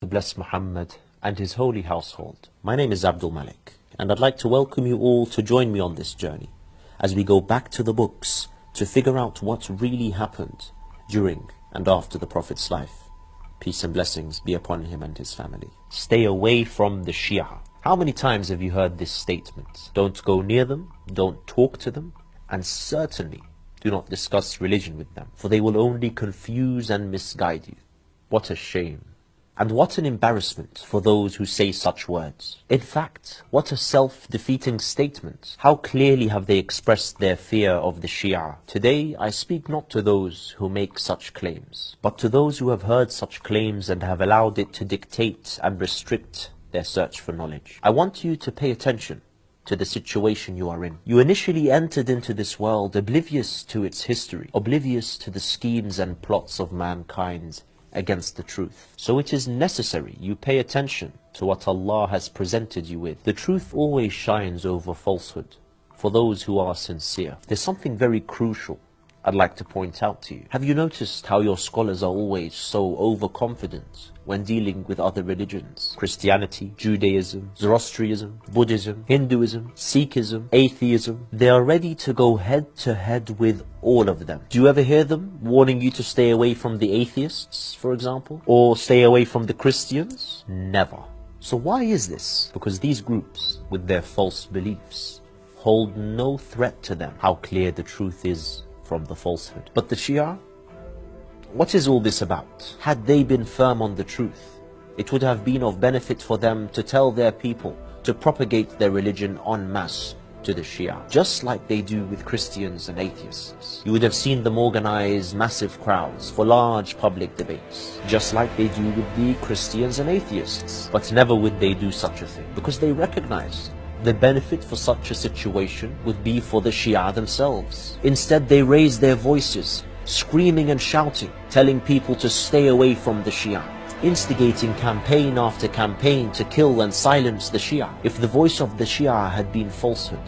To bless Muhammad and his holy household. My name is Abdul Malik, and I'd like to welcome you all to join me on this journey as we go back to the books to figure out what really happened during and after the Prophet's life. Peace and blessings be upon him and his family. Stay away from the Shia. How many times have you heard this statement? Don't go near them, don't talk to them, and certainly do not discuss religion with them, for they will only confuse and misguide you. What a shame. And what an embarrassment for those who say such words. In fact, what a self-defeating statement. How clearly have they expressed their fear of the Shia. Today, I speak not to those who make such claims, but to those who have heard such claims and have allowed it to dictate and restrict their search for knowledge. I want you to pay attention to the situation you are in. You initially entered into this world oblivious to its history, oblivious to the schemes and plots of mankind against the truth. So it is necessary you pay attention to what Allah has presented you with. The truth always shines over falsehood for those who are sincere. There's something very crucial I'd like to point out to you. Have you noticed how your scholars are always so overconfident when dealing with other religions? Christianity, Judaism, Zoroastrianism, Buddhism, Hinduism, Sikhism, atheism. They are ready to go head to head with all of them. Do you ever hear them warning you to stay away from the atheists, for example? Or stay away from the Christians? Never. So why is this? Because these groups, with their false beliefs, hold no threat to them how clear the truth is from the falsehood. But the Shia, what is all this about? Had they been firm on the truth, it would have been of benefit for them to tell their people to propagate their religion en masse to the Shia, just like they do with Christians and atheists. You would have seen them organize massive crowds for large public debates, just like they do with the Christians and atheists. But never would they do such a thing, because they recognize the benefit for such a situation would be for the Shia themselves. Instead, they raise their voices, screaming and shouting, telling people to stay away from the Shia, instigating campaign after campaign to kill and silence the Shia. If the voice of the Shia had been falsehood,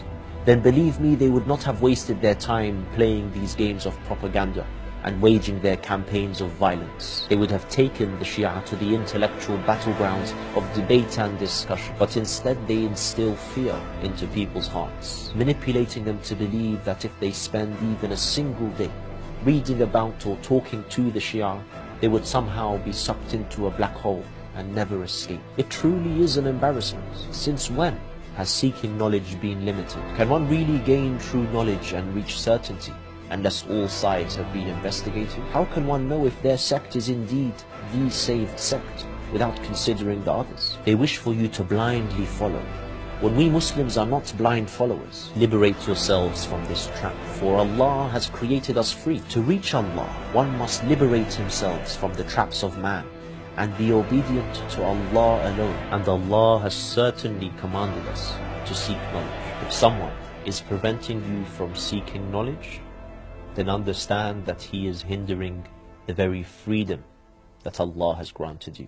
then believe me, they would not have wasted their time playing these games of propaganda and waging their campaigns of violence. They would have taken the Shia to the intellectual battlegrounds of debate and discussion. But instead they instill fear into people's hearts, manipulating them to believe that if they spend even a single day reading about or talking to the Shia, they would somehow be sucked into a black hole and never escape. It truly is an embarrassment. Since when has seeking knowledge been limited? Can one really gain true knowledge and reach certainty unless all sides have been investigated? How can one know if their sect is indeed the saved sect without considering the others? They wish for you to blindly follow, when we Muslims are not blind followers. Liberate yourselves from this trap, for Allah has created us free. To reach Allah, one must liberate himself from the traps of man and be obedient to Allah alone. And Allah has certainly commanded us to seek knowledge. If someone is preventing you from seeking knowledge, then understand that he is hindering the very freedom that Allah has granted you.